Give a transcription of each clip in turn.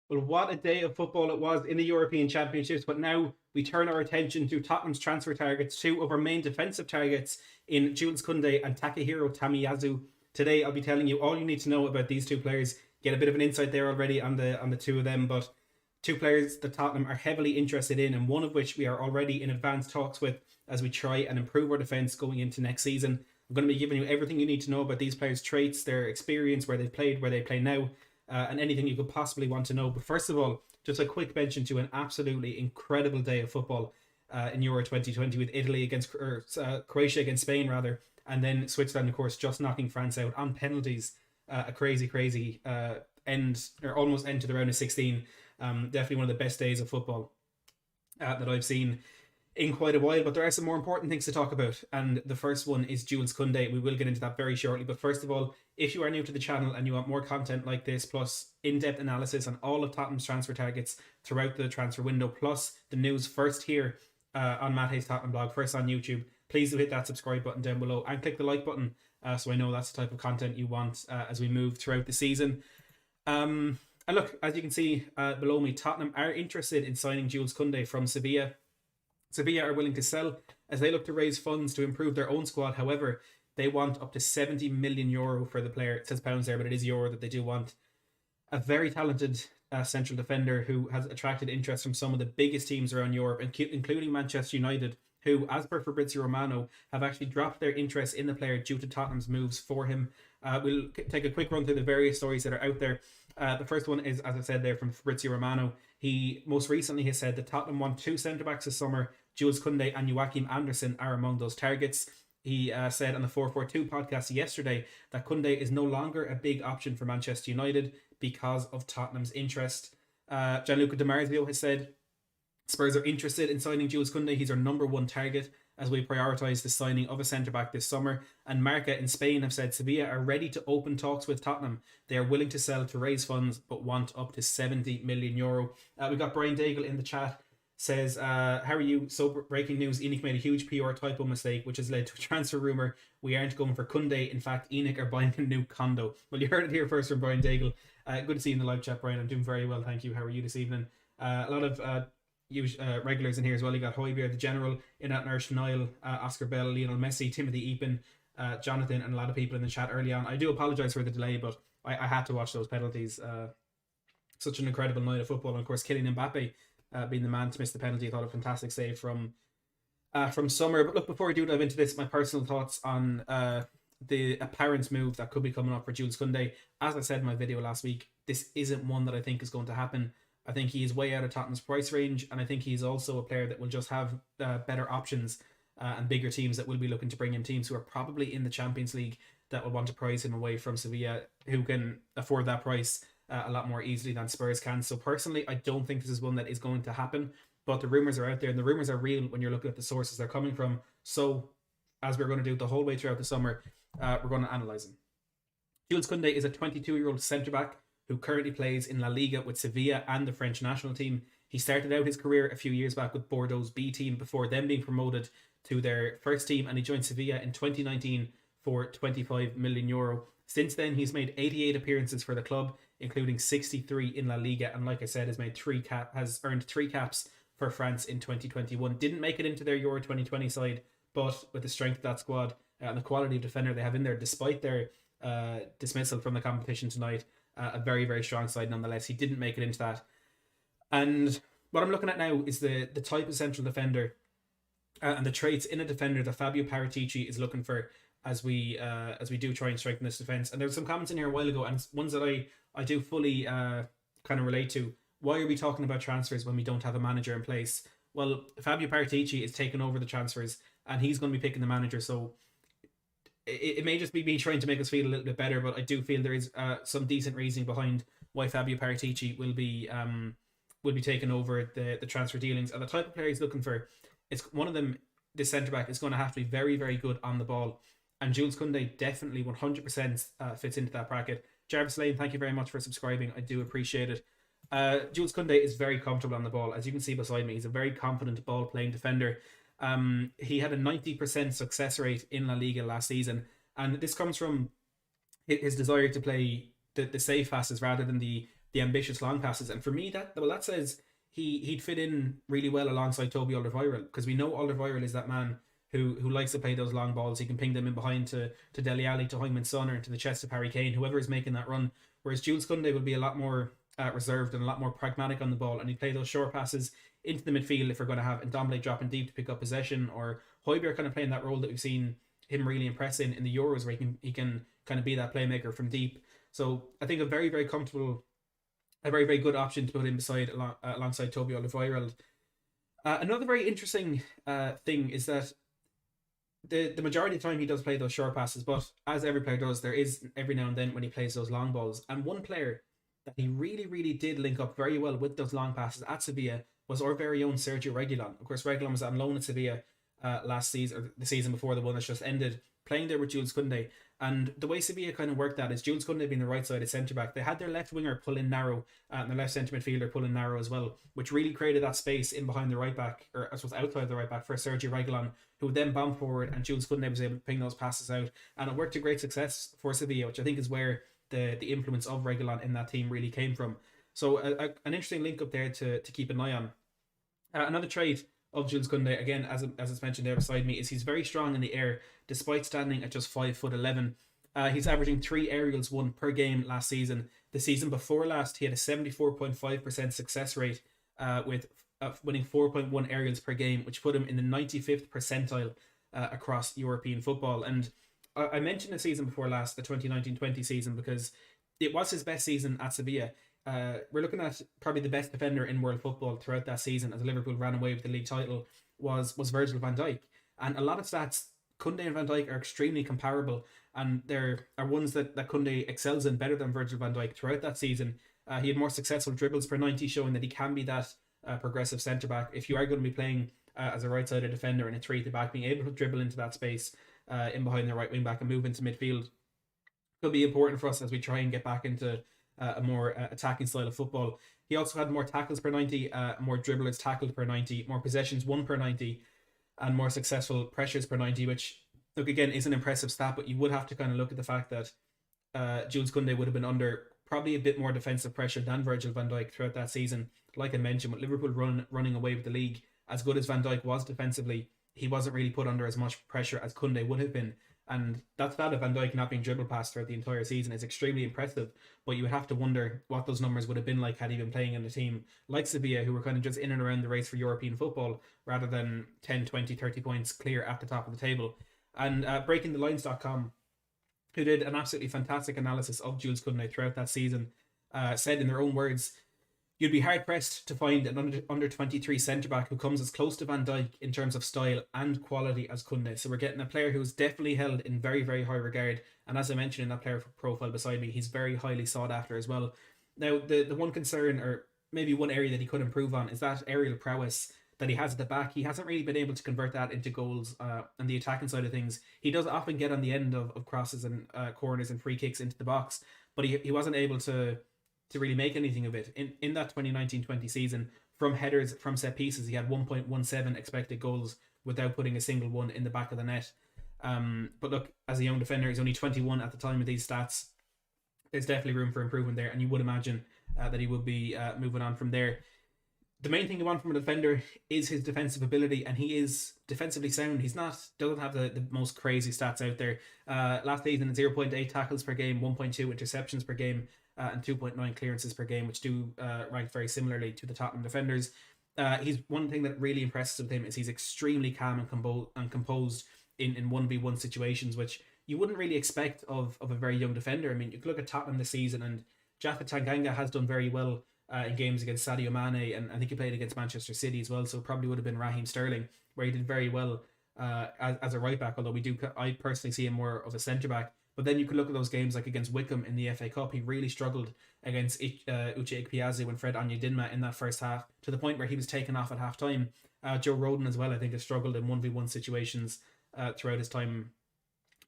Well, what a day of football it was in the European Championships, but now we turn our attention to Tottenham's transfer targets, two of our main defensive targets in Jules Kounde and Takehiro Tomiyasu. Today, I'll be telling you all you need to know about these two players. Get a bit of an insight there already on the two of them, but two players that Tottenham are heavily interested in, and one of which we are already in advanced talks with as we try and improve our defence going into next season. I'm going to be giving you everything you need to know about these players' traits, their experience, where they've played, where they play now, and anything you could possibly want to know. But first of all, just a quick mention to an absolutely incredible day of football in Euro 2020 with Italy against Croatia against Spain rather, and then Switzerland, of course, just knocking France out on penalties. A crazy end or almost end to the round of 16. Definitely one of the best days of football that I've seen in quite a while, but there are some more important things to talk about, and the first one is Jules Conde. We will get into that very shortly, but first of all, if you are new to the channel and you want more content like this, plus in-depth analysis on all of Tottenham's transfer targets throughout the transfer window, plus the news first here on Matt Hayes' Tottenham blog, first on YouTube, please do hit that subscribe button down below and click the like button so I know that's the type of content you want as we move throughout the season. And look, as you can see below me, Tottenham are interested in signing Jules Kounde from Sevilla. Sevilla are willing to sell as they look to raise funds to improve their own squad. However, they want up to €70 million for the player. It says pounds there, but it is euro that they do want. A very talented central defender who has attracted interest from some of the biggest teams around Europe, including Manchester United, who, as per Fabrizio Romano, have actually dropped their interest in the player due to Tottenham's moves for him. We'll take a quick run through the various stories that are out there. The first one is, as I said there, from Fabrizio Romano. He most recently has said that Tottenham want two centre-backs this summer. Jules Kounde and Joachim Andersen are among those targets. He said on the 442 podcast yesterday that Kounde is no longer a big option for Manchester United because of Tottenham's interest. Gianluca Di Marzio has said Spurs are interested in signing Jules Kounde. He's our number one target as we prioritise the signing of a centre-back this summer. And Marca in Spain have said Sevilla are ready to open talks with Tottenham. They are willing to sell to raise funds, but want up to €70 million. We've got Brian Daigle in the chat. Says, how are you? So breaking news, ENIC made a huge PR typo mistake, which has led to a transfer rumour. We aren't going for Kounde. In fact, ENIC are buying a new condo. Well, you heard it here first from Brian Daigle. Good to see you in the live chat, Brian. I'm doing very well, thank you. How are you this evening? A lot of regulars in here as well. You got Hoybier, the General, Inat Nurse, Niall, Oscar Bell, Lionel Messi, Timothy Eapen, Jonathan, and a lot of people in the chat early on. I do apologise for the delay, but I had to watch those penalties. Such an incredible night of football. And of course, Kylian Mbappe being the man to miss the penalty. I thought a fantastic save from Summer. But look, before we do dive into this, my personal thoughts on the apparent move that could be coming up for Jules Kounde. As I said in my video last week, this isn't one that I think is going to happen. I think he is way out of Tottenham's price range, and I think he's also a player that will just have better options and bigger teams that will be looking to bring in, teams who are probably in the Champions League that will want to prize him away from Sevilla, who can afford that price a lot more easily than Spurs can. So personally, I don't think this is one that is going to happen, but the rumours are out there, and the rumours are real when you're looking at the sources they're coming from. So as we're going to do the whole way throughout the summer, we're going to analyse him. Jules Kounde is a 22-year-old centre-back who currently plays in La Liga with Sevilla and the French national team. He started out his career a few years back with Bordeaux's B team before them being promoted to their first team, and he joined Sevilla in 2019 for €25 million. Since then, he's made 88 appearances for the club, including 63 in La Liga, and like I said, has earned 3 caps for France in 2021. Didn't make it into their Euro 2020 side, but with the strength of that squad and the quality of defender they have in there, despite their dismissal from the competition tonight, a very, very strong side nonetheless. He didn't make it into that. And what I'm looking at now is the type of central defender and the traits in a defender that Fabio Paratici is looking for as we do try and strengthen this defence. And there's some comments in here a while ago, and ones that I do fully kind of relate to. Why are we talking about transfers when we don't have a manager in place? Well, Fabio Paratici is taking over the transfers, and he's going to be picking the manager, so it may just be me trying to make us feel a little bit better, but I do feel there is some decent reasoning behind why Fabio Paratici will be taking over the transfer dealings. And the type of player he's looking for, it's one of them, this centre-back is going to have to be very, very good on the ball. And Jules Kounde definitely 100% fits into that bracket. Jarvis Lane, thank you very much for subscribing. I do appreciate it. Jules Kounde is very comfortable on the ball. As you can see beside me, he's a very confident ball-playing defender. He had a 90% success rate in La Liga last season, and this comes from his desire to play the safe passes rather than the the ambitious long passes. And for me, that says he'd fit in really well alongside Toby Alderweireld, because we know Alderweireld is that man who likes to play those long balls. He can ping them in behind to Dele Alli, to Heung-min Son, or to the chest of Harry Kane, whoever is making that run. Whereas Jules Kounde will be a lot more reserved and a lot more pragmatic on the ball, and he'd play those short passes into the midfield if we're going to have Ndombele dropping deep to pick up possession, or Højbjerg kind of playing that role that we've seen him really impress in the Euros, where he can kind of be that playmaker from deep. So I think a very, very comfortable, a very, very good option to put in beside alongside Toby Alderweireld. Another very interesting thing is that the majority of the time he does play those short passes, but as every player does, there is every now and then when he plays those long balls. And one player that he really, really did link up very well with those long passes at Sevilla was our very own Sergio Reguilon. Of course, Reguilon was on loan at Sevilla last season, or the season before the one that's just ended, playing there with Jules Kounde. And the way Sevilla kind of worked that is Jules Kounde being the right-sided centre-back. They had their left winger pull in narrow and their left centre midfielder pull in narrow as well, which really created that space in behind the right-back, or I suppose outside the right-back, for Sergio Reguilon, who would then bomb forward, and Jules Kounde was able to ping those passes out. And it worked to great success for Sevilla, which I think is where the influence of Reguilon in that team really came from. So an interesting link up there to keep an eye on. Another trait of Jules Kounde, again, as it's mentioned there beside me, is he's very strong in the air, despite standing at just 5'11". He's averaging 3 aerials won per game last season. The season before last, he had a 74.5% success rate, with winning 4.1 aerials per game, which put him in the 95th percentile across European football. And I mentioned the season before last, the 2019-20 season, because it was his best season at Sevilla. We're looking at probably the best defender in world football throughout that season, as Liverpool ran away with the league title, was Virgil van Dijk. And a lot of stats, Kounde and Van Dijk are extremely comparable, and there are ones that Kounde excels in better than Virgil van Dijk throughout that season. He had more successful dribbles per 90, showing that he can be that progressive centre-back. If you are going to be playing as a right-sided defender in a 3 at the back, being able to dribble into that space in behind the right wing-back and move into midfield could be important for us as we try and get back into a more attacking style of football. He also had more tackles per 90, more dribblers tackled per 90, more possessions won per 90, and more successful pressures per 90, which, look, again, is an impressive stat, but you would have to kind of look at the fact that Jules Kounde would have been under probably a bit more defensive pressure than Virgil van Dijk throughout that season. Like I mentioned, with Liverpool running away with the league, as good as Van Dijk was defensively, he wasn't really put under as much pressure as Kounde would have been. And that stat of Van Dijk not being dribble past throughout the entire season is extremely impressive, but you would have to wonder what those numbers would have been like had he been playing in a team like Sevilla, who were kind of just in and around the race for European football, rather than 10, 20, 30 points clear at the top of the table. And BreakingTheLines.com, who did an absolutely fantastic analysis of Jules Kounde throughout that season, said in their own words, "You'd be hard-pressed to find an under-23 centre-back who comes as close to Van Dijk in terms of style and quality as Kounde." So we're getting a player who's definitely held in very, very high regard. And as I mentioned in that player profile beside me, he's very highly sought after as well. Now, the one concern, or maybe one area that he could improve on, is that aerial prowess that he has at the back. He hasn't really been able to convert that into goals on the attacking side of things. He does often get on the end of crosses and corners and free kicks into the box, but he wasn't able to really make anything of it. In that 2019-20 season, from headers, from set pieces, he had 1.17 expected goals without putting a single one in the back of the net. But look, as a young defender, he's only 21 at the time of these stats. There's definitely room for improvement there, and you would imagine that he would be moving on from there. The main thing you want from a defender is his defensive ability, and he is defensively sound. Doesn't have the most crazy stats out there. Last season, 0.8 tackles per game, 1.2 interceptions per game, and 2.9 clearances per game, which do rank very similarly to the Tottenham defenders. He's one thing that really impresses with him is he's extremely calm and composed in 1v1 situations, which you wouldn't really expect of a very young defender. I mean, you could look at Tottenham this season, and Jaffa Tanganga has done very well in games against Sadio Mane, and I think he played against Manchester City as well, so it probably would have been Raheem Sterling, where he did very well as a right back, although I personally see him more of a centre back. But then you could look at those games like against Wickham in the FA Cup. He really struggled against Uche Ikpeazu and Fred Onyedinma in that first half, to the point where he was taken off at half time. Joe Rodon as well, I think, has struggled in 1v1 situations throughout his time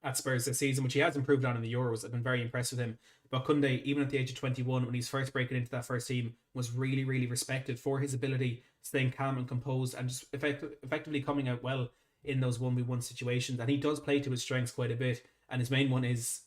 at Spurs this season, which he has improved on in the Euros. I've been very impressed with him. But Kounde, even at the age of 21, when he's first breaking into that first team, was really, really respected for his ability, staying calm and composed, and just effectively coming out well in those 1v1 situations. And he does play to his strengths quite a bit, and his main one is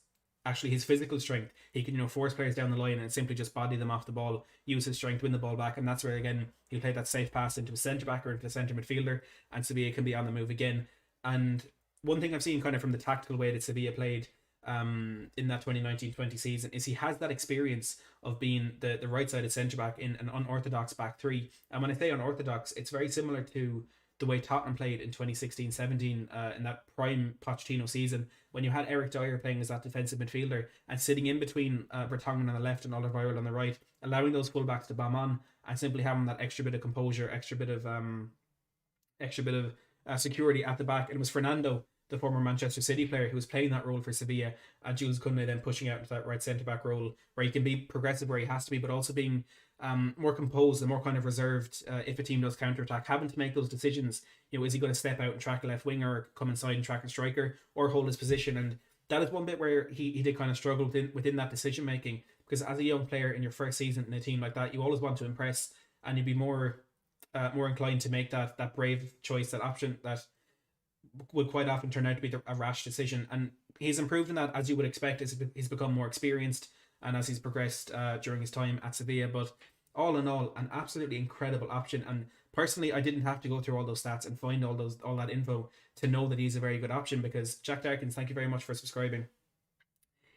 actually his physical strength. He can, force players down the line and simply just body them off the ball, use his strength, win the ball back, and that's where again he'll play that safe pass into a centre back or into a centre midfielder, and Sevilla can be on the move again. And one thing I've seen kind of from the tactical way that Sevilla played in that 2019-20 season is he has that experience of being the right-sided centre-back in an unorthodox back three. And when I say unorthodox, it's very similar to the way Tottenham played in 2016-17 in that prime Pochettino season, when you had Eric Dyer playing as that defensive midfielder and sitting in between Vertonghen on the left and Alderweireld on the right, allowing those fullbacks to bomb on and simply having that extra bit of composure, extra bit of security at the back. And it was Fernando, the former Manchester City player, who was playing that role for Sevilla, and Jules Kounde then pushing out into that right centre-back role where he can be progressive where he has to be, but also being more composed and more kind of reserved if a team does counter-attack, having to make those decisions. Is he going to step out and track a left winger, or come inside and track a striker, or hold his position? And that is one bit where he did kind of struggle within that decision-making, because as a young player in your first season in a team like that, you always want to impress, and you'd be more inclined to make that brave choice, that option that would quite often turn out to be a rash decision. And he's improved in that, as you would expect, as he's become more experienced and as he's progressed during his time at Sevilla. But all in all, an absolutely incredible option. And personally, I didn't have to go through all those stats and find all that info to know that he's a very good option, because Jack Darkins, thank you very much for subscribing.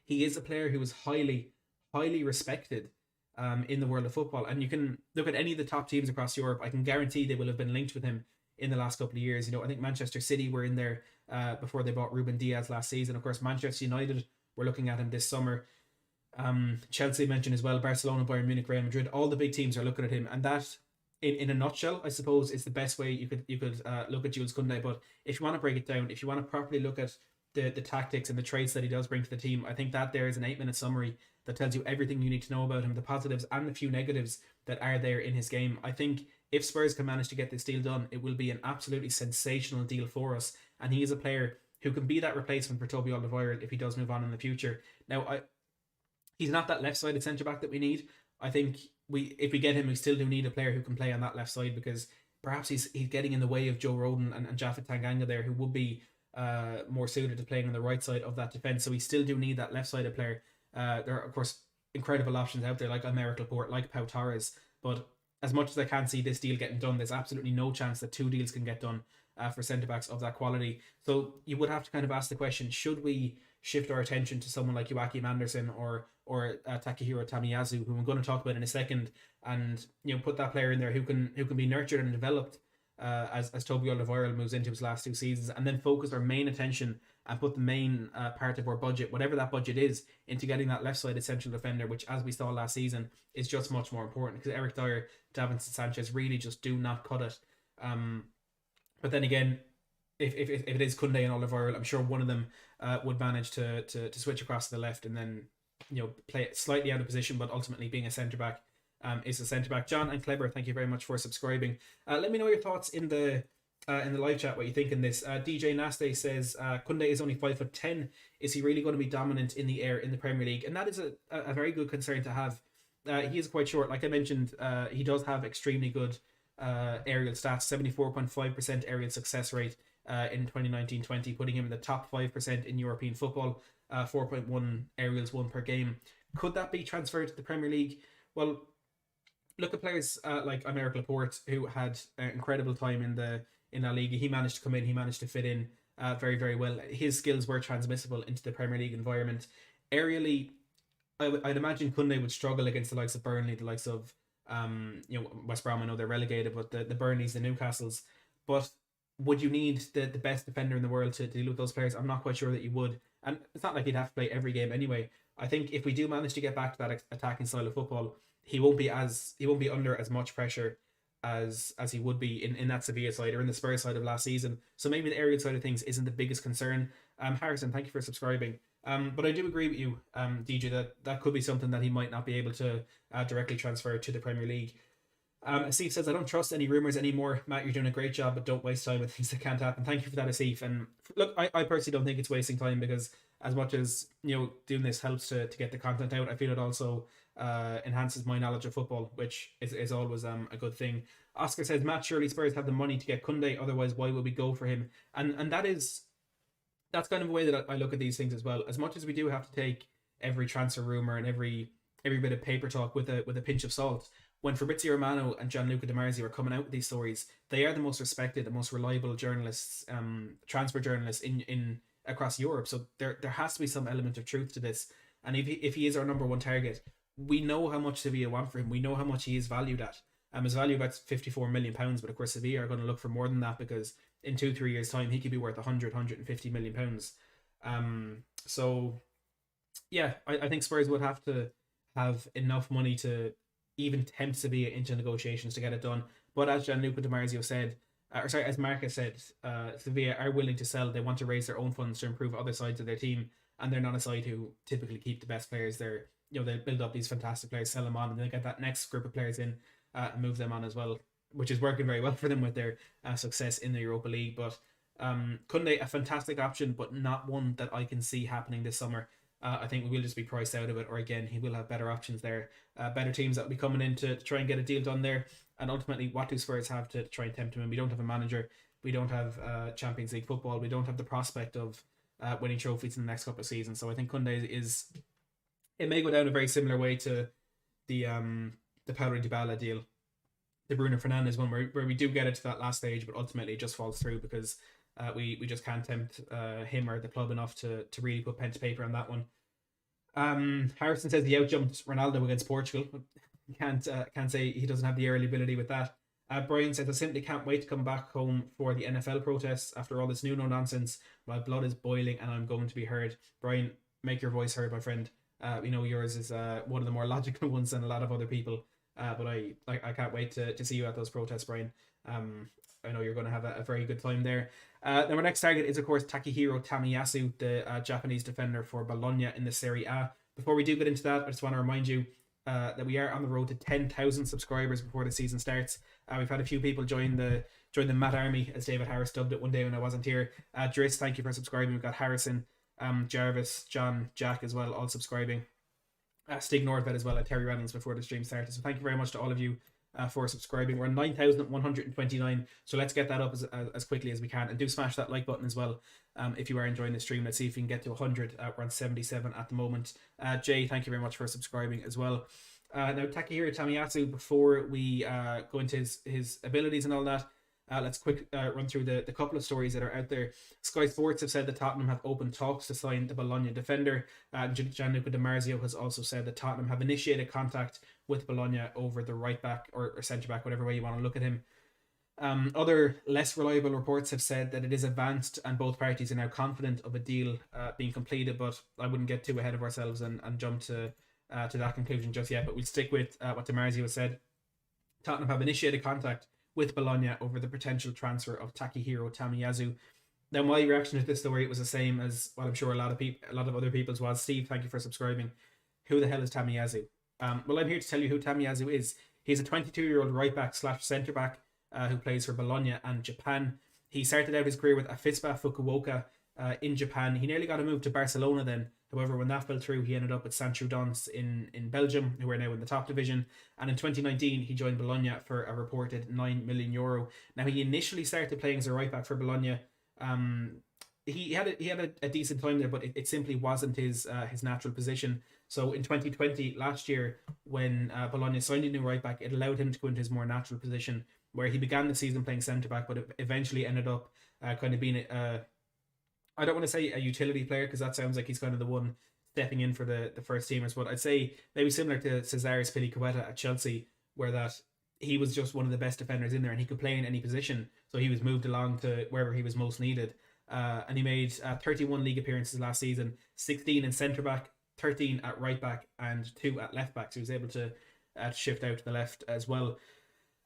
He is a player who is highly, highly respected in the world of football. And you can look at any of the top teams across Europe. I can guarantee they will have been linked with him in the last couple of years. I think Manchester City were in there before they bought Ruben Diaz last season. Of course, Manchester United were looking at him this summer. Chelsea mentioned as well, Barcelona, Bayern Munich, Real Madrid. All the big teams are looking at him, and that, in a nutshell, I suppose, is the best way you could look at Jules Kounde. But if you want to break it down, if you want to properly look at the tactics and the traits that he does bring to the team, I think that there is an 8-minute summary that tells you everything you need to know about him, the positives and the few negatives that are there in his game. I think if Spurs can manage to get this deal done, it will be an absolutely sensational deal for us. And he is a player who can be that replacement for Toby Alderweireld if he does move on in the future. Now, he's not that left-sided centre-back that we need. I think if we get him, we still do need a player who can play on that left side, because perhaps he's getting in the way of Joe Rodon and Japhet Tanganga there, who would be more suited to playing on the right side of that defence. So we still do need that left-sided player. There are, of course, incredible options out there like Aymeric Laporte, like Pau Torres, but as much as I can see this deal getting done, there's absolutely no chance that two deals can get done for centre-backs of that quality. So you would have to kind of ask the question, should we shift our attention to someone like Joachim Andersen or Takehiro Tomiyasu, who I'm going to talk about in a second, and put that player in there who can be nurtured and developed as Toby Alderweireld moves into his last two seasons, and then focus our main attention and put the main part of our budget, whatever that budget is, into getting that left-sided central defender, which, as we saw last season, is just much more important, because Eric Dyer, Davinson Sanchez really just do not cut it. But then again, if it is Kounde and Alderweireld, I'm sure one of them would manage to switch across to the left and then play it slightly out of position, but ultimately being a centre-back is a centre-back. John and Clever, thank you very much for subscribing. Let me know your thoughts in the live chat, what you think in this. DJ Naste says Kounde is only 5'10". Is he really going to be dominant in the air in the Premier League? And that is a very good concern to have. He is quite short. Like I mentioned, he does have extremely good aerial stats, 74.5% aerial success rate in 2019-20, putting him in the top 5% in European football, 4.1 aerials won per game. Could that be transferred to the Premier League? Well, look at players like Aymeric Laporte, who had an incredible time in La Liga. He managed to come in, he managed to fit in very, very well. His skills were transmissible into the Premier League environment. Aerially, I'd imagine Kounde would struggle against the likes of Burnley, the likes of West Brom. I know they're relegated, but the Burnleys, the Newcastles. But would you need the best defender in the world to deal with those players? I'm not quite sure that you would. And it's not like he'd have to play every game anyway. I think if we do manage to get back to that attacking style of football, he won't be under as much pressure as he would be in that Sevilla side or in the Spurs side of last season. So maybe the aerial side of things isn't the biggest concern. Harrison, thank you for subscribing. But I do agree with you, DJ, that could be something that he might not be able to directly transfer to the Premier League. Asif says, I don't trust any rumours anymore. Matt, you're doing a great job, but don't waste time with things that can't happen. Thank you for that, Asif. And look, I personally don't think it's wasting time, because as much as doing this helps to get the content out, I feel it also enhances my knowledge of football, which is always a good thing. Oscar says, Matt, surely Spurs have the money to get Kounde, otherwise why would we go for him? And that's kind of a way that I look at these things as well. As much as we do have to take every transfer rumor and every bit of paper talk with a pinch of salt. When Fabrizio Romano and Gianluca Di Marzio are coming out with these stories, they are the most respected, the most reliable journalists, transfer journalists in across Europe. So there has to be some element of truth to this. And if he is our number one target, we know how much Sevilla want for him. We know how much he is valued at. His value about £54 million, but of course Sevilla are going to look for more than that, because in 2-3 years time he could be worth 150 million pounds. So yeah, I think Spurs would have to have enough money to even tempt Sevilla into negotiations to get it done. But as Gianluca Di Marzio said, as Marcus said, Sevilla are willing to sell. They want to raise their own funds to improve other sides of their team, and they're not a side who typically keep the best players. They build up these fantastic players, sell them on, and then get that next group of players in and move them on as well, which is working very well for them with their success in the Europa League. But Kounde, a fantastic option, but not one that I can see happening this summer. I think we will just be priced out of it, or again, he will have better options there, better teams that will be coming in to try and get a deal done there. And ultimately, what do Spurs have to try and tempt him in? We don't have a manager, we don't have Champions League football, we don't have the prospect of winning trophies in the next couple of seasons. So I think Kounde it may go down a very similar way to the Paulo Dybala deal, the Bruno Fernandes one, where we do get it to that last stage, but ultimately it just falls through because we just can't tempt him or the club enough to really put pen to paper on that one. Harrison says he outjumped Ronaldo against Portugal. Can't say he doesn't have the early ability with that. Brian says, I simply can't wait to come back home for the NFL protests after all this Nuno nonsense. My blood is boiling and I'm going to be heard. Brian, make your voice heard, my friend. We know yours is one of the more logical ones than a lot of other people. But I can't wait to see you at those protests, Brian. I know you're going to have a very good time there. Then our next target is, of course, Takehiro Tomiyasu, the Japanese defender for Bologna in the Serie A. Before we do get into that, I just want to remind you that we are on the road to 10,000 subscribers before the season starts. We've had a few people join the Matt Army, as David Harris dubbed it one day when I wasn't here. Driss, thank you for subscribing. We've got Harrison, Jarvis, John, Jack as well, all subscribing. Stig Nordved as well, and Terry Reynolds before the stream started. So thank you very much to all of you for subscribing. We're on 9,129, so let's get that up as quickly as we can, and do smash that like button as well if you are enjoying the stream. Let's see if we can get to 100. We're on 77 at the moment. Jay, thank you very much for subscribing as well. Now Takehiro Tomiyasu, before we go into his abilities and all that, let's quick run through the couple of stories that are out there. Sky Sports have said that Tottenham have opened talks to sign the Bologna defender. Gianluca Di Marzio has also said that Tottenham have initiated contact with Bologna over the right back or centre back, whatever way you want to look at him. Other less reliable reports have said that it is advanced and both parties are now confident of a deal being completed, but I wouldn't get too ahead of ourselves and jump to that conclusion just yet. But we'll stick with what Di Marzio has said. Tottenham have initiated contact with Bologna over the potential transfer of Takehiro Tomiyasu. Now, my reaction to this story, it was the same as what I'm sure a lot of other people's was. Steve, thank you for subscribing. Who the hell is Tomiyasu? Well, I'm here to tell you who Tomiyasu is. He's a 22-year-old right back / centre back who plays for Bologna and Japan. He started out his career with Avispa Fukuoka in Japan. He nearly got a move to Barcelona then. However, when that fell through, he ended up at Saint-Gaudens in Belgium, who are now in the top division. And in 2019, he joined Bologna for a reported €9 million. Now, he initially started playing as a right back for Bologna. He had a decent time there, but it simply wasn't his natural position. So in 2020, last year, when Bologna signed a new right back, it allowed him to go into his more natural position, where he began the season playing centre back, but eventually ended up kind of being I don't want to say a utility player, because that sounds like he's kind of the one stepping in for the first teamers, but I'd say maybe similar to Cesare Spilicueta at Chelsea, where that he was just one of the best defenders in there and he could play in any position, so he was moved along to wherever he was most needed. And he made 31 league appearances last season, 16 in centre back, 13 at right back, and 2 at left back, so he was able to shift out to the left as well.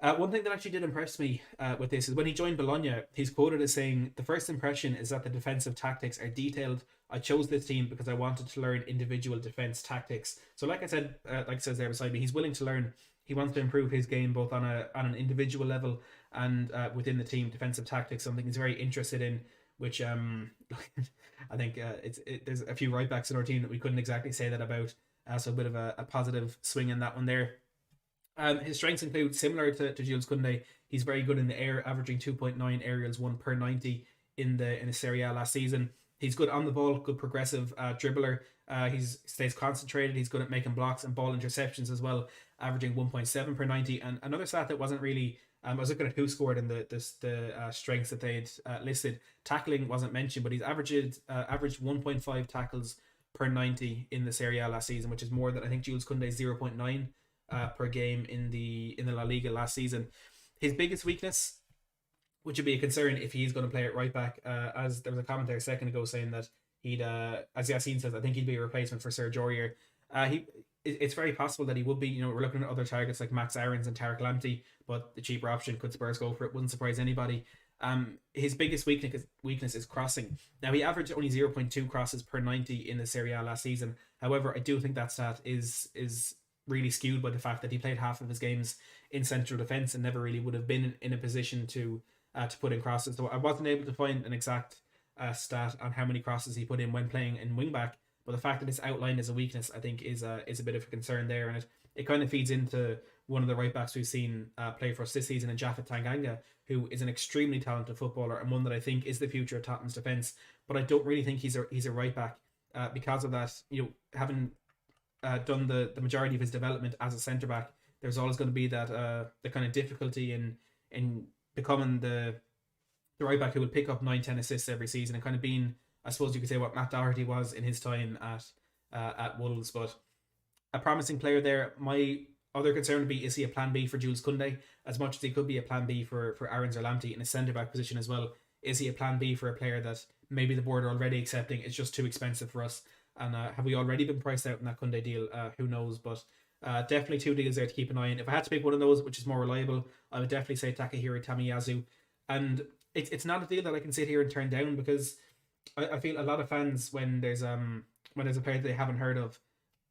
One thing that actually did impress me with this is when he joined Bologna, he's quoted as saying, "The first impression is that the defensive tactics are detailed. I chose this team because I wanted to learn individual defense tactics." So like I said, like it says there beside me, he's willing to learn. He wants to improve his game both on an individual level and within the team defensive tactics, something he's very interested in, which I think there's a few right backs in our team that we couldn't exactly say that about. So a bit of a positive swing in that one there. His strengths include, similar to Jules Conde, he's very good in the air, averaging 2.9 aerials, 1 per 90 in the Serie A last season. He's good on the ball, good progressive dribbler. He stays concentrated. He's good at making blocks and ball interceptions as well, averaging 1.7 per 90. And another stat that wasn't really, I was looking at who scored in the strengths that they'd listed. Tackling wasn't mentioned, but he's averaged 1.5 tackles per 90 in the Serie A last season, which is more than I think Jules Conde 0.9 per game in the La Liga last season. His biggest weakness, which would be a concern if he's going to play it right back, as there was a comment there a second ago saying that he'd, as Yassine says, I think he'd be a replacement for Serge Aurier. It's very possible that he would be. You know, we're looking at other targets like Max Aarons and Tarek Lamptey, but the cheaper option, could Spurs go for it? Wouldn't surprise anybody. His biggest weakness is crossing. Now, he averaged only 0.2 crosses per 90 in the Serie A last season. However, I do think that stat is really skewed by the fact that he played half of his games in central defence and never really would have been in a position to put in crosses. So I wasn't able to find an exact stat on how many crosses he put in when playing in wing back. But the fact that it's outlined as a weakness, I think, is a bit of a concern there, and it kind of feeds into one of the right backs we've seen play for us this season, in Japhet Tanganga, who is an extremely talented footballer and one that I think is the future of Tottenham's defence. But I don't really think he's a right back because of that. You know, having done the majority of his development as a centre back, there's always going to be that the kind of difficulty in becoming the right back who will pick up 9-10 assists every season, and kind of being, I suppose you could say, what Matt Doherty was in his time at Wolves. But a promising player there. My other concern would be, is he a plan B for Jules Kounde? As much as he could be a plan B for Aarons or Lamptey in a centre back position as well, is he a plan B for a player that maybe the board are already accepting is just too expensive for us? And have we already been priced out in that Kounde deal? Who knows? But definitely two deals there to keep an eye on. If I had to pick one of those, which is more reliable, I would definitely say Takehiro Tomiyasu. And it's not a deal that I can sit here and turn down, because I feel a lot of fans, when there's a player that they haven't heard of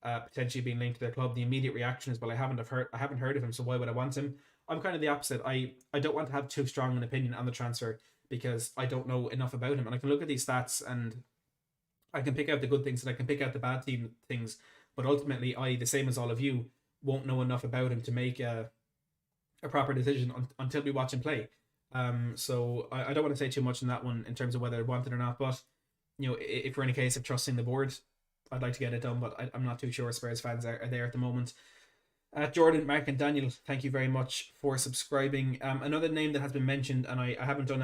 potentially being linked to their club, the immediate reaction is, well, I haven't heard of him, so why would I want him? I'm kind of the opposite. I don't want to have too strong an opinion on the transfer because I don't know enough about him, and I can look at these stats and I can pick out the good things and I can pick out the bad things, but ultimately I, the same as all of you, won't know enough about him to make a proper decision until we watch him play. So I don't want to say too much on that one in terms of whether I want it or not, but you know, if we're in a case of trusting the board, I'd like to get it done, but I'm not too sure Spurs fans are there at the moment. Jordan, Mark and Daniel, thank you very much for subscribing. Another name that has been mentioned, and I haven't done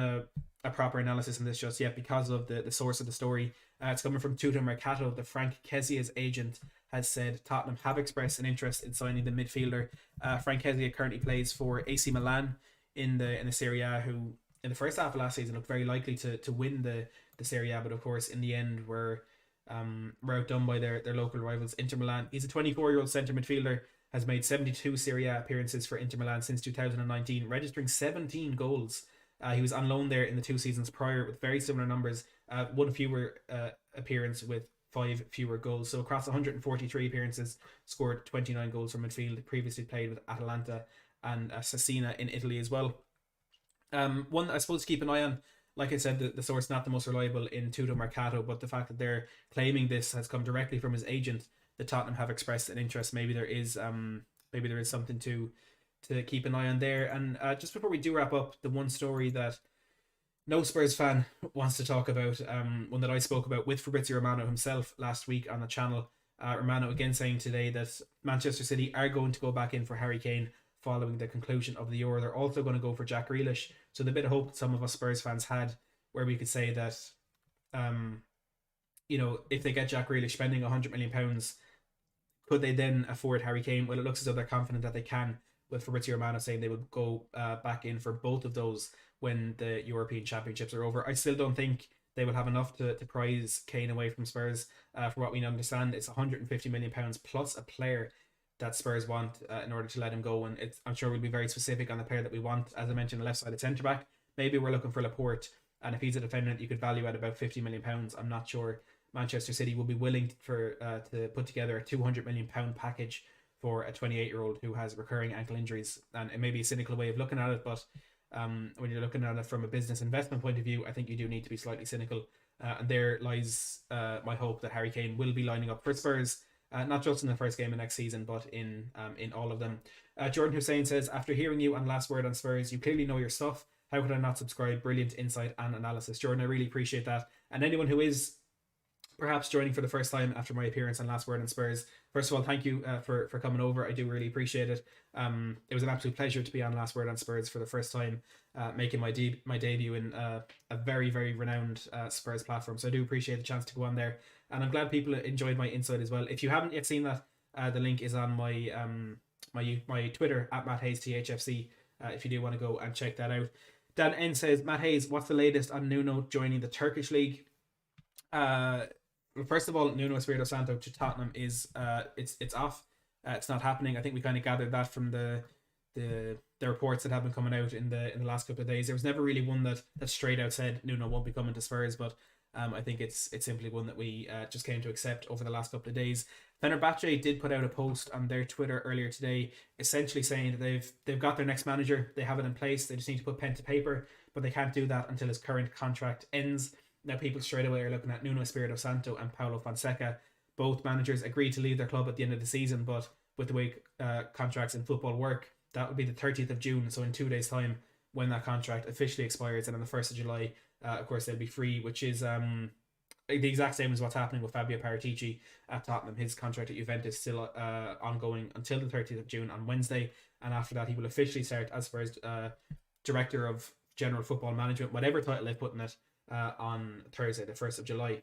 a proper analysis on this just yet because of the source of the story. It's coming from Tottenham Mercato. The Franck Kessie agent has said Tottenham have expressed an interest in signing the midfielder. Franck Kessie currently plays for AC Milan in the Serie A, who in the first half of last season looked very likely to win the Serie A, but of course in the end were outdone by their local rivals Inter Milan. He's a 24-year-old centre midfielder, has made 72 Serie A appearances for Inter Milan since 2019, registering 17 goals. He was on loan there in the 2 seasons prior with very similar numbers, one fewer appearance with 5 fewer goals. So across 143 appearances, scored 29 goals from midfield. Previously played with Atalanta and Cesena in Italy as well. One I suppose to keep an eye on, like I said, the source not the most reliable in Tottenham Mercato, but the fact that they're claiming this has come directly from his agent. The Tottenham have expressed an interest. Maybe there is something to keep an eye on there. And just before we do wrap up, the one story that no Spurs fan wants to talk about, one that I spoke about with Fabrizio Romano himself last week on the channel. Romano again saying today that Manchester City are going to go back in for Harry Kane following the conclusion of the Euro. They're also going to go for Jack Grealish. So the bit of hope that some of us Spurs fans had, where we could say that, if they get Jack Grealish spending £100 million, could they then afford Harry Kane? Well, it looks as though they're confident that they can, with Fabrizio Romano saying they would go back in for both of those when the European Championships are over. I still don't think they will have enough to prize Kane away from Spurs. For what we understand, it's £150 million plus a player that Spurs want in order to let him go. And I'm sure we'll be very specific on the player that we want. As I mentioned, the left-sided centre-back. Maybe we're looking for Laporte, and if he's a defender you could value at about £50 million, I'm not sure Manchester City will be willing to put together a £200 million package for a 28-year-old who has recurring ankle injuries. And it may be a cynical way of looking at it, but when you're looking at it from a business investment point of view, I think you do need to be slightly cynical. And there lies my hope that Harry Kane will be lining up for Spurs, not just in the first game of next season, but in all of them. Jordan Hussein says, after hearing you on Last Word on Spurs, you clearly know your stuff. How could I not subscribe? Brilliant insight and analysis. Jordan, I really appreciate that. And anyone who is perhaps joining for the first time after my appearance on Last Word on Spurs. First of all, thank you for coming over. I do really appreciate it. It was an absolute pleasure to be on Last Word on Spurs for the first time, making my debut in a very, very renowned Spurs platform. So I do appreciate the chance to go on there, and I'm glad people enjoyed my insight as well. If you haven't yet seen that, the link is on my my Twitter at Matt Hayes THFC. If you do want to go and check that out. Dan N says, Matt Hayes, what's the latest on Nuno joining the Turkish league? First of all, Nuno Espirito Santo to Tottenham is it's off. It's not happening. I think we kind of gathered that from the reports that have been coming out in the last couple of days. There was never really one that straight out said Nuno won't be coming to Spurs, but I think it's simply one that we just came to accept over the last couple of days. Fenerbahce did put out a post on their Twitter earlier today, essentially saying that they've got their next manager, they have it in place, they just need to put pen to paper, but they can't do that until his current contract ends. Now people straight away are looking at Nuno Espirito Santo and Paulo Fonseca. Both managers agreed to leave their club at the end of the season, but with the way contracts in football work, that would be the 30th of June, so in 2 days' time, when that contract officially expires, and on the 1st of July, of course, they'll be free, which is the exact same as what's happening with Fabio Paratici at Tottenham. His contract at Juventus is still ongoing until the 30th of June on Wednesday, and after that, he will officially start as Spurs Director of General Football Management, whatever title they've put in it, on Thursday, the 1st of July.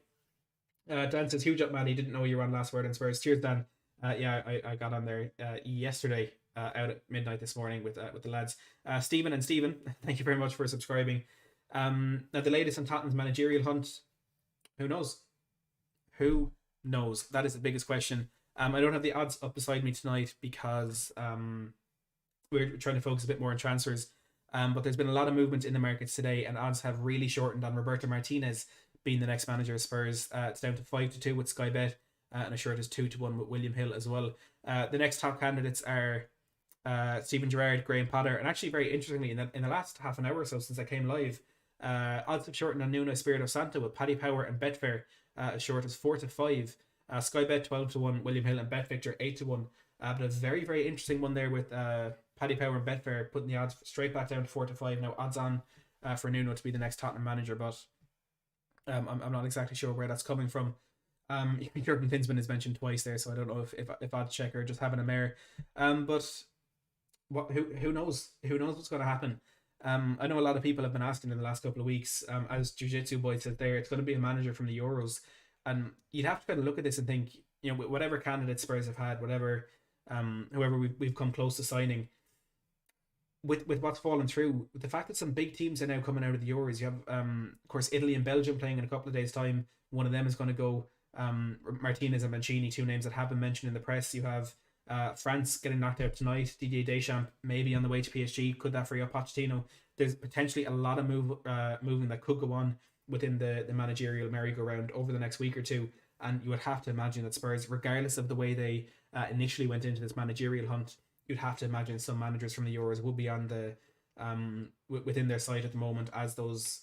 Dan says, huge up, man. He didn't know you were on Last Word on Spurs. Cheers, Dan. Yeah, I got on there yesterday out at midnight this morning with the lads. Stephen, thank you very much for subscribing. Now, the latest on Tottenham's managerial hunt, who knows? Who knows? That is the biggest question. I don't have the odds up beside me tonight because we're trying to focus a bit more on transfers. But there's been a lot of movement in the markets today, and odds have really shortened on Roberto Martinez being the next manager of Spurs. It's down to 5-2 with Sky Bet, and I'm sure it is 2-1 with William Hill as well. The next top candidates are Stephen Gerrard, Graham Potter, and actually very interestingly, in the last half an hour or so since I came live, odds have shortened on Nuno Espirito Santo with Paddy Power and Betfair as short as 4-5. Sky Bet 12-1, William Hill and BetVictor 8-1. But a very, very interesting one there with Paddy Power and Betfair putting the odds straight back down to 4-5. Now odds on for Nuno to be the next Tottenham manager, but I'm not exactly sure where that's coming from. Jurgen Klinsmann is mentioned twice there, so I don't know if Odds Checker just having a mare. But who knows? Who knows what's going to happen? I know a lot of people have been asking in the last couple of weeks, as Jiu-Jitsu Boy said there, it's going to be a manager from the Euros, and you'd have to kind of look at this and think, whatever candidate Spurs have had, whatever whoever we've come close to signing, with what's fallen through, with the fact that some big teams are now coming out of the Euros. You have of course Italy and Belgium playing in a couple of days' time. One of them is going to go. Martinez and Mancini, two names that have been mentioned in the press. You have France getting knocked out tonight. Didier Deschamps maybe on the way to PSG. Could that free up Pochettino? There's potentially a lot of moving that could go on within the managerial merry-go-round over the next week or two. And you would have to imagine that Spurs, regardless of the way they initially went into this managerial hunt, you'd have to imagine some managers from the Euros will be on the within their sight at the moment as those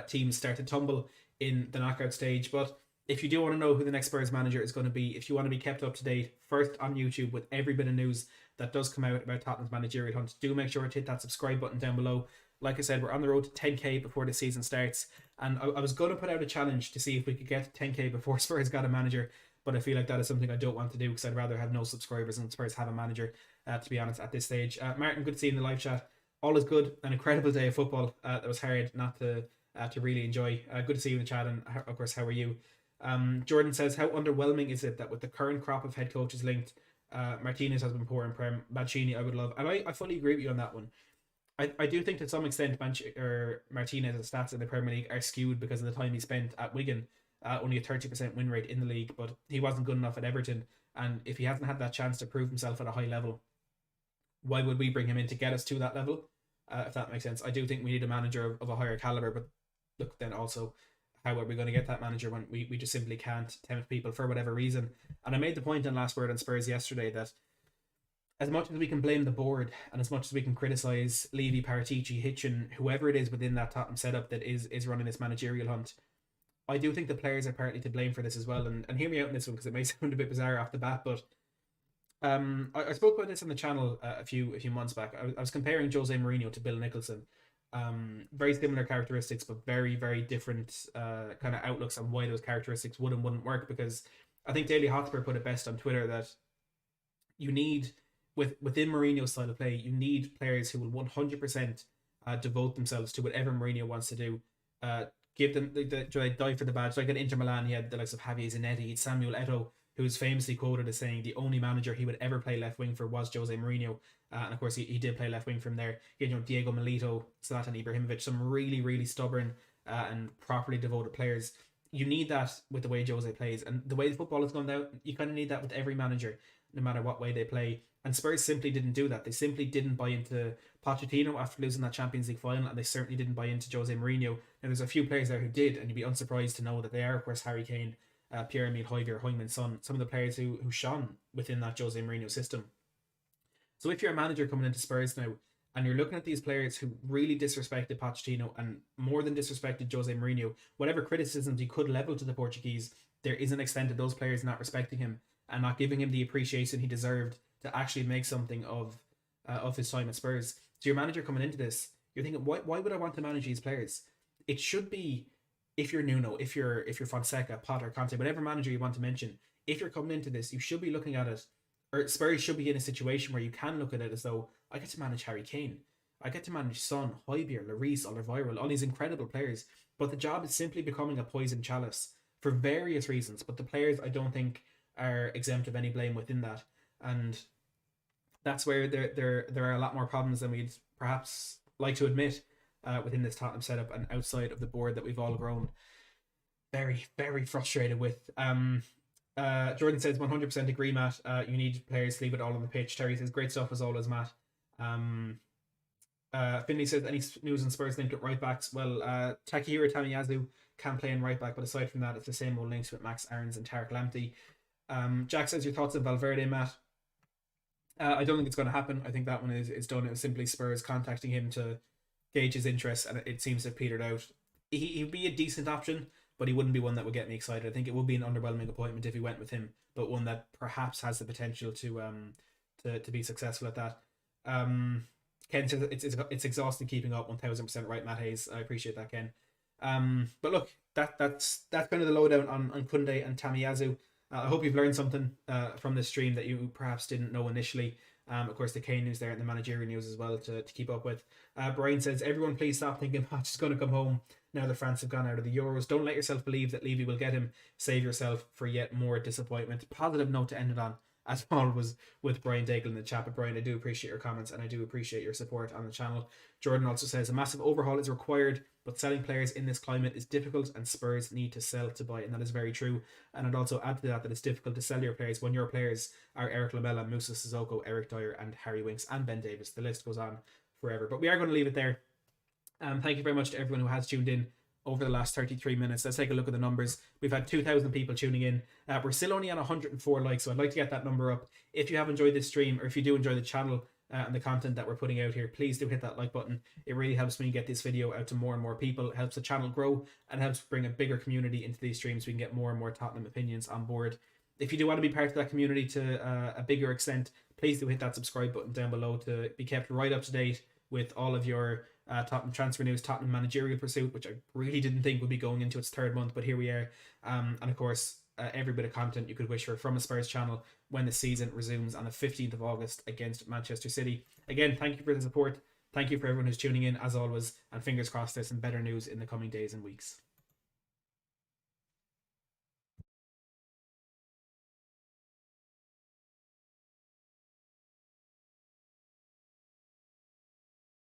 teams start to tumble in the knockout stage. But if you do want to know who the next Spurs manager is going to be, if you want to be kept up to date first on YouTube with every bit of news that does come out about Tottenham's managerial hunt, do make sure to hit that subscribe button down below. Like I said, we're on the road to 10k before the season starts, and I was going to put out a challenge to see if we could get 10k before Spurs got a manager, but I feel like that is something I don't want to do because I'd rather have no subscribers and Spurs have a manager, to be honest, at this stage. Martin, good to see you in the live chat. All is good. An incredible day of football. That was hard not to really enjoy. Good to see you in the chat, and of course, how are you? Jordan says, how underwhelming is it that with the current crop of head coaches linked, Martinez has been poor in Prem, Mancini I would love, and I fully agree with you on that one. I do think to some extent Martinez's stats in the Premier League are skewed because of the time he spent at Wigan, only a 30% win rate in the league, but he wasn't good enough at Everton, and if he hasn't had that chance to prove himself at a high level, why would we bring him in to get us to that level, if that makes sense? I do think we need a manager of a higher caliber, but look, then also, how are we going to get that manager when we just simply can't tempt people for whatever reason? And I made the point on Last Word on Spurs yesterday that as much as we can blame the board and as much as we can criticise Levy, Paratici, Hitchin, whoever it is within that Tottenham setup that is running this managerial hunt, I do think the players are partly to blame for this as well. And hear me out on this one because it may sound a bit bizarre off the bat, but I spoke about this on the channel a few months back. I was comparing Jose Mourinho to Bill Nicholson, Very similar characteristics, but very, very different kind of outlooks on why those characteristics would and wouldn't work. Because I think Daily Hotspur put it best on Twitter that you need, within Mourinho's style of play, you need players who will 100% devote themselves to whatever Mourinho wants to do. Give them they die for the badge. Like at Inter Milan, he had the likes of Javier Zanetti, Samuel Eto'o, who's famously quoted as saying the only manager he would ever play left wing for was Jose Mourinho. And of course, he did play left wing from there. You know, Diego Milito, Zlatan Ibrahimovic, some really, really stubborn and properly devoted players. You need that with the way Jose plays. And the way the football is going down, you kind of need that with every manager, no matter what way they play. And Spurs simply didn't do that. They simply didn't buy into Pochettino after losing that Champions League final, and they certainly didn't buy into Jose Mourinho. And there's a few players there who did, and you'd be unsurprised to know that they are, of course, Harry Kane, Pierre-Emile Højbjerg, Heung-min Son, some of the players who shone within that Jose Mourinho system. So if you're a manager coming into Spurs now, and you're looking at these players who really disrespected Pochettino and more than disrespected Jose Mourinho, whatever criticisms you could level to the Portuguese, there is an extent of those players not respecting him and not giving him the appreciation he deserved to actually make something of his time at Spurs. So your manager coming into this, you're thinking, why would I want to manage these players? It should be, if you're Nuno, if you're Fonseca, Potter, Conte, whatever manager you want to mention, if you're coming into this, you should be looking at it, or Spurs should be in a situation where you can look at it as though, I get to manage Harry Kane, I get to manage Son, Højbjerg, Lloris, Alderweireld, all these incredible players, but the job is simply becoming a poison chalice for various reasons. But the players, I don't think, are exempt of any blame within that, and that's where there are a lot more problems than we'd perhaps like to admit within this Tottenham setup and outside of the board that we've all grown very, very frustrated with. Jordan says 100% agree, Matt. You need players to leave it all on the pitch. Terry says great stuff as always, Matt. Finley says any news on Spurs linked with right backs? Well, Takehiro Tomiyasu can play in right back, but aside from that, it's the same old links with Max Aarons and Tarek Lamptey. Jack says your thoughts on Valverde, Matt. I don't think it's going to happen. I think that one is done. It was simply Spurs contacting him to gauge his interest, and it seems to have petered out. He'd be a decent option, but he wouldn't be one that would get me excited. I think it would be an underwhelming appointment if he went with him, but one that perhaps has the potential to be successful at that. Ken says it's exhausting keeping up. 1000% right, Matt Hayes. I appreciate that, Ken. But look, that's kind of the lowdown on Kounde and Tammy Azu. I hope you've learned something from this stream that you perhaps didn't know initially. Of course, the Kane news there and the managerial news as well to keep up with. Brian says, everyone please stop thinking Poch is going to come home now that France have gone out of the Euros. Don't let yourself believe that Levy will get him. Save yourself for yet more disappointment. Positive note to end it on, as always, with Brian Daigle in the chat. But Brian, I do appreciate your comments and I do appreciate your support on the channel. Jordan also says, a massive overhaul is required, but selling players in this climate is difficult and Spurs need to sell to buy. And that is very true. And I'd also add to that it's difficult to sell your players when your players are Eric Lamela, Moussa Sissoko, Eric Dyer and Harry Winks and Ben Davis. The list goes on forever. But we are going to leave it there. Thank you very much to everyone who has tuned in over the last 33 minutes. Let's take a look at the numbers. We've had 2,000 people tuning in. We're still only on 104 likes, so I'd like to get that number up. If you have enjoyed this stream, or if you do enjoy the channel and the content that we're putting out here, please do hit that like button. It really helps me get this video out to more and more people. It helps the channel grow and helps bring a bigger community into these streams so we can get more and more Tottenham opinions on board. If you do want to be part of that community to a bigger extent, please do hit that subscribe button down below to be kept right up to date with all of your Tottenham transfer news, Tottenham managerial pursuit, which I really didn't think would be going into its third month, but here we are. And of course, every bit of content you could wish for from a Spurs channel when the season resumes on the 15th of August against Manchester City. Again, thank you for the support. Thank you for everyone who's tuning in as always, and fingers crossed there's some better news in the coming days and weeks.